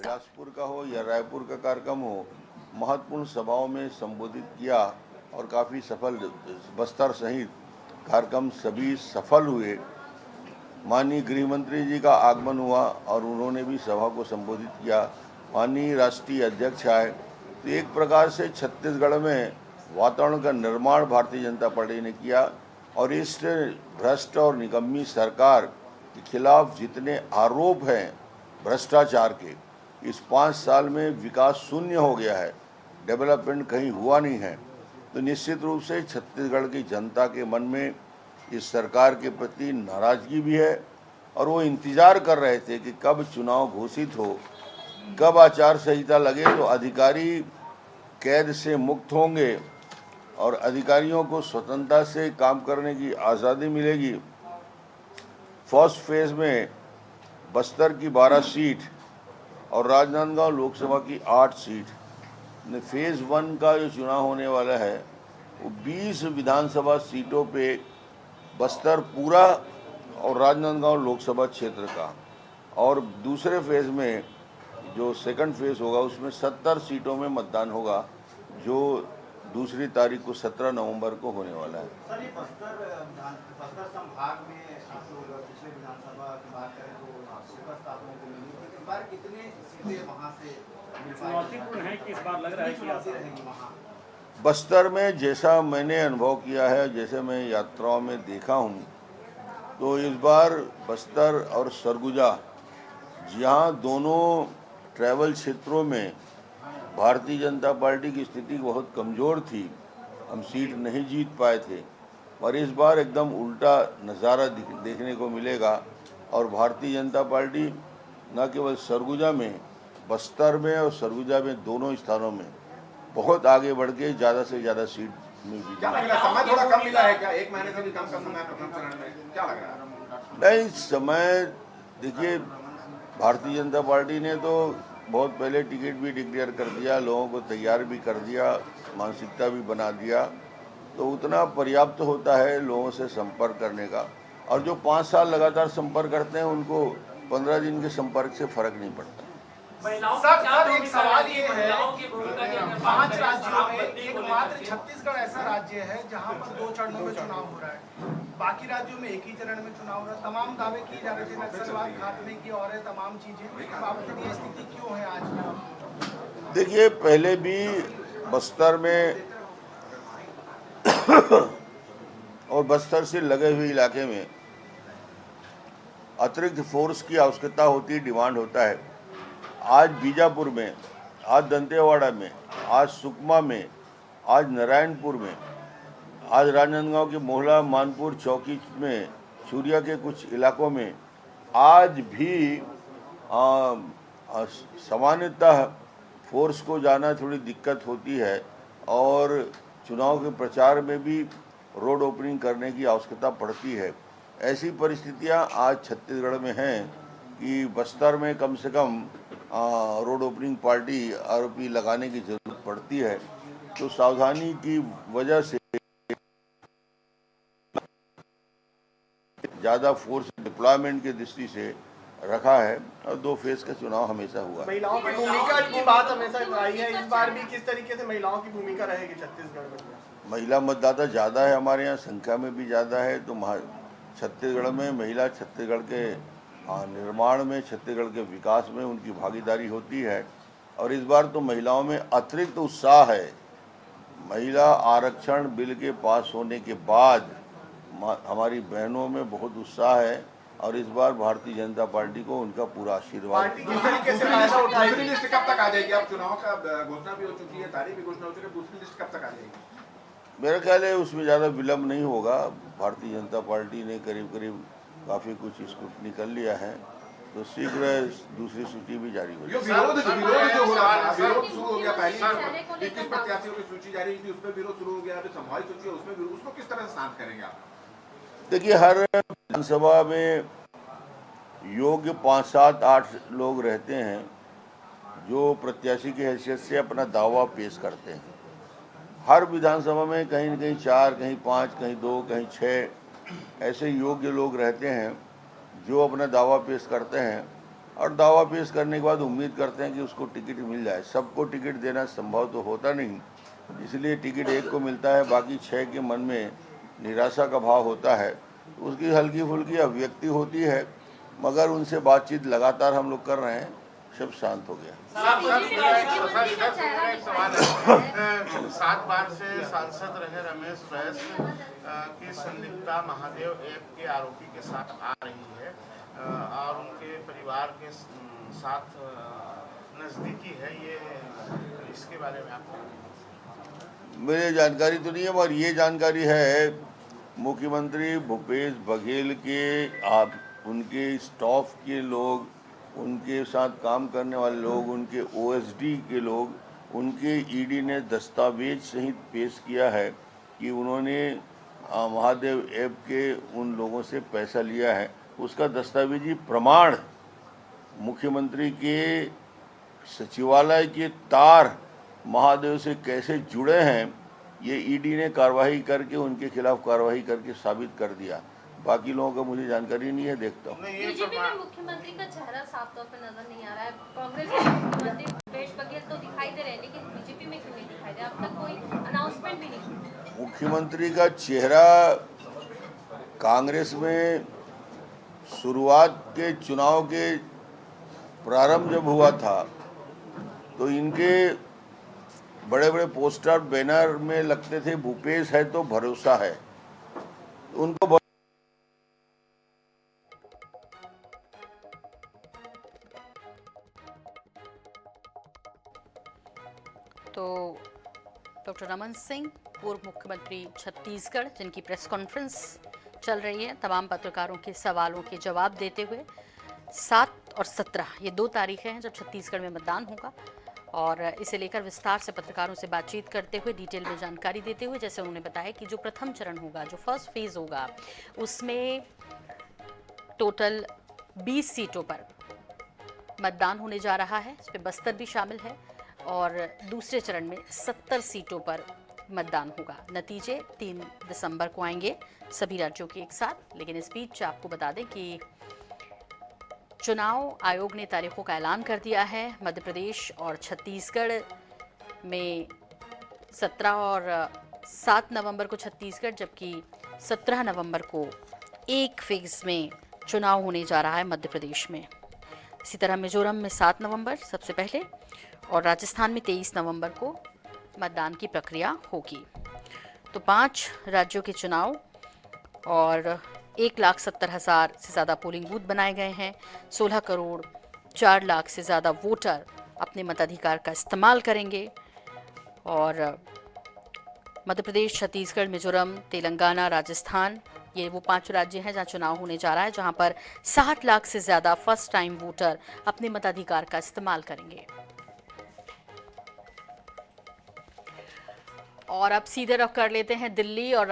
बिलासपुर का हो या रायपुर का कार्यक्रम हो, महत्वपूर्ण सभाओं में संबोधित किया और काफ़ी सफल, बस्तर सहित कार्यक्रम सभी सफल हुए। माननीय गृह मंत्री जी का आगमन हुआ और उन्होंने भी सभा को संबोधित किया। माननीय राष्ट्रीय अध्यक्ष आए, तो एक प्रकार से छत्तीसगढ़ में वातावरण का निर्माण भारतीय जनता पार्टी ने किया और इस भ्रष्ट और निकम्मी सरकार के खिलाफ जितने आरोप हैं भ्रष्टाचार के, इस 5 साल में विकास शून्य हो गया है, डेवलपमेंट कहीं हुआ नहीं है। तो निश्चित रूप से छत्तीसगढ़ की जनता के मन में इस सरकार के प्रति नाराजगी भी है और वो इंतजार कर रहे थे कि कब चुनाव घोषित हो, कब आचार संहिता लगे तो अधिकारी कैद से मुक्त होंगे और अधिकारियों को स्वतंत्रता से काम करने की आज़ादी मिलेगी। फर्स्ट फेज में बस्तर की 12 सीट और राजनांदगांव लोकसभा की 8 सीट, फेज़ 1 का जो चुनाव होने वाला है वो 20 विधानसभा सीटों पे बस्तर पूरा और राजनांदगांव लोकसभा क्षेत्र का, और दूसरे फेज़ में जो सेकंड फेज़ होगा उसमें 70 सीटों में मतदान होगा, जो दूसरी तारीख को 17 नवंबर को होने वाला है। सर, ये बस्तर संभाग में आप लोग पिछले विधानसभा की बात करें तो शिकस्त आप लोगों को मिली, लेकिन इस बार कितने सीटें वहाँ से चुनौतीपूर्ण है कि इस बार लग रहा है कि चुनौती रहेगी वहाँ? बस्तर में जैसा मैंने अनुभव किया है, जैसे मैं यात्राओं में देखा हूँ, तो इस बार बस्तर और सरगुजा, जहाँ दोनों ट्रैवल क्षेत्रों में भारतीय जनता पार्टी की स्थिति बहुत कमज़ोर थी, हम सीट नहीं जीत पाए थे, और इस बार एकदम उल्टा नज़ारा देखने को मिलेगा और भारतीय जनता पार्टी न केवल सरगुजा में, बस्तर में और सरगुजा में दोनों स्थानों में बहुत आगे बढ़ के ज़्यादा से ज़्यादा सीट में भी। क्या लग रहा है, समय थोड़ा कम मिला है क्या? 1 महीने से भी कम का समय प्रथम चरण में, क्या लग रहा है? नहीं, समय देखिए, भारतीय जनता पार्टी ने तो बहुत पहले टिकट भी डिक्लेयर कर दिया, लोगों को तैयार भी कर दिया, मानसिकता भी बना दिया, तो उतना पर्याप्त होता है लोगों से संपर्क करने का। और जो 5 साल लगातार संपर्क करते हैं उनको 15 दिन के संपर्क से फर्क नहीं पड़ता। सर, एक सवाल ये है, 5 राज्यों में एकमात्र छत्तीसगढ़ ऐसा राज्य है जहां पर 2 चरणों में चुनाव हो रहा है, बाकी राज्यों में एक ही चरण में चुनाव हो रहा है। तमाम दावे किए जा रहे थे नक्सलवाद खात्मे की और है तमाम चीजें, लेकिन बावजूद ये स्थिति क्यों है आज? देखिए, पहले भी बस्तर में और बस्तर से लगे हुए इलाके में अतिरिक्त फोर्स की आवश्यकता होती है, डिमांड होता है। आज बीजापुर में, आज दंतेवाड़ा में, आज सुकमा में, आज नारायणपुर में, आज राजनांदगांव के मोहला मानपुर चौकी में, सूर्या के कुछ इलाकों में आज भी सामान्यतः फोर्स को जाना थोड़ी दिक्कत होती है और चुनाव के प्रचार में भी रोड ओपनिंग करने की आवश्यकता पड़ती है। ऐसी परिस्थितियां आज छत्तीसगढ़ में हैं कि बस्तर में कम से कम रोड ओपनिंग पार्टी आरोपी लगाने की जरूरत पड़ती है, तो सावधानी की वजह से ज़्यादा फोर्स डिप्लॉयमेंट की दृष्टि से रखा है और 2 फेज का चुनाव हमेशा हुआ है। महिलाओं की भूमिका की बात हमेशा आई है, इस बार भी किस तरीके से महिलाओं की भूमिका रहेगी छत्तीसगढ़ में? महिला मतदाता ज़्यादा है हमारे यहाँ, संख्या में भी ज़्यादा है, तो छत्तीसगढ़ में महिला छत्तीसगढ़ के निर्माण में, छत्तीसगढ़ के विकास में उनकी भागीदारी होती है। और इस बार तो महिलाओं में अतिरिक्त उत्साह है। महिला आरक्षण बिल के पास होने के बाद हमारी बहनों में बहुत उत्साह है और इस बार भारतीय जनता पार्टी को उनका पूरा आशीर्वाद। पार्टी किस तरीके से फायदा उठाएगी? दूसरी लिस्ट कब तक आ जाएगी? अब चुनाव का घोषणा भी हो चुकी है, तारीख भी घोषणा हो चुकी है, दूसरी लिस्ट कब तक आ जाएगी? मेरा ख्याल है उसमें ज़्यादा विलम्ब नहीं होगा। भारतीय जनता पार्टी ने करीब करीब काफ़ी कुछ स्क्रूटनी कर लिया है, तो शीघ्र दूसरी सूची भी जारी हो जाएगी। विरोध जो हो रहा है, विरोध शुरू हो गया। पहली 21 प्रत्याशियों की सूची जारी थी, उसमें विरोध शुरू हो गया। अभी संभावित सूची है, उसमें उसको किस तरह से शांत करेंगे आप? देखिए, हर विधानसभा में योग्य 5, 7, 8 लोग रहते हैं जो प्रत्याशी की हैसियत से अपना दावा पेश करते हैं। हर विधानसभा में कहीं न कहीं 4, कहीं 5, कहीं 2, कहीं 6 ऐसे योग्य लोग रहते हैं जो अपना दावा पेश करते हैं और दावा पेश करने के बाद उम्मीद करते हैं कि उसको टिकट मिल जाए। सबको टिकट देना संभव तो होता नहीं, इसलिए टिकट एक को मिलता है, बाकी 6 के मन में निराशा का भाव होता है। उसकी हल्की फुल्की अभिव्यक्ति होती है, मगर उनसे बातचीत लगातार हम लोग कर रहे हैं, सब शांत हो गया। 7 बार से सांसद रहे रमेश बैस की संलिप्तता महादेव ऐप के आरोपी के साथ आ रही है और उनके परिवार के साथ नजदीकी है, ये इसके बारे में आपको? मेरे जानकारी तो नहीं है, मगर ये जानकारी है मुख्यमंत्री भूपेश बघेल के उनके स्टाफ के लोग, उनके साथ काम करने वाले लोग, उनके ओएसडी के लोग, उनके ईडी ने दस्तावेज सहित पेश किया है कि उन्होंने महादेव ऐप के उन लोगों से पैसा लिया है। उसका दस्तावेजी प्रमाण मुख्यमंत्री के सचिवालय के तार महादेव से कैसे जुड़े हैं, ये ईडी ने कार्रवाई करके उनके खिलाफ कार्रवाई करके साबित कर दिया। बाकी लोगों का मुझे जानकारी नहीं है, देखता हूँ। बीजेपी में मुख्यमंत्री का चेहरा साफ तौर पर नजर नहीं आ रहा है। कांग्रेस के मुख्यमंत्री भूपेश बघेल तो दिखाई दे रहे हैं, लेकिन बीजेपी में क्यों नहीं दिखाई दे? अब तक कोई अनाउंसमेंट भी नहीं। मुख्यमंत्री का चेहरा कांग्रेस में शुरुआत के चुनाव के प्रारंभ जब हुआ था तो इनके बड़े बड़े पोस्टर बैनर में लगते थे, भूपेश है तो भरोसा है। उनको तो डॉक्टर रमन सिंह, पूर्व मुख्यमंत्री छत्तीसगढ़, जिनकी प्रेस कॉन्फ्रेंस चल रही है तमाम पत्रकारों के सवालों के जवाब देते हुए। 7 और 17 ये 2 तारीखें हैं जब छत्तीसगढ़ में मतदान होगा, और इसे लेकर विस्तार से पत्रकारों से बातचीत करते हुए, डिटेल में जानकारी देते हुए, जैसे उन्होंने बताया कि जो प्रथम चरण होगा, जो फर्स्ट फेज़ होगा, उसमें टोटल 20 सीटों पर मतदान होने जा रहा है। इसमें बस्तर भी शामिल है, और दूसरे चरण में 70 सीटों पर मतदान होगा। नतीजे 3 दिसंबर को आएंगे सभी राज्यों के एक साथ। लेकिन इस बीच आपको बता दें कि चुनाव आयोग ने तारीखों का ऐलान कर दिया है। मध्य प्रदेश और छत्तीसगढ़ में 17 और 7 नवंबर को छत्तीसगढ़, जबकि 17 नवंबर को एक फेज़ में चुनाव होने जा रहा है मध्य प्रदेश में। इसी तरह मिजोरम में 7 नवंबर सबसे पहले, और राजस्थान में 23 नवंबर को मतदान की प्रक्रिया होगी। तो 5 राज्यों के चुनाव, और 1,70,000 से ज़्यादा पोलिंग बूथ बनाए गए हैं। 16 करोड़ 4 लाख से ज़्यादा वोटर अपने मताधिकार का इस्तेमाल करेंगे। और मध्य प्रदेश, छत्तीसगढ़, मिजोरम, तेलंगाना, राजस्थान, ये वो 5 राज्य हैं जहां चुनाव होने जा रहा है, जहां पर 60 लाख से ज़्यादा फर्स्ट टाइम वोटर अपने मताधिकार का इस्तेमाल करेंगे। और अब सीधे रुख कर लेते हैं दिल्ली और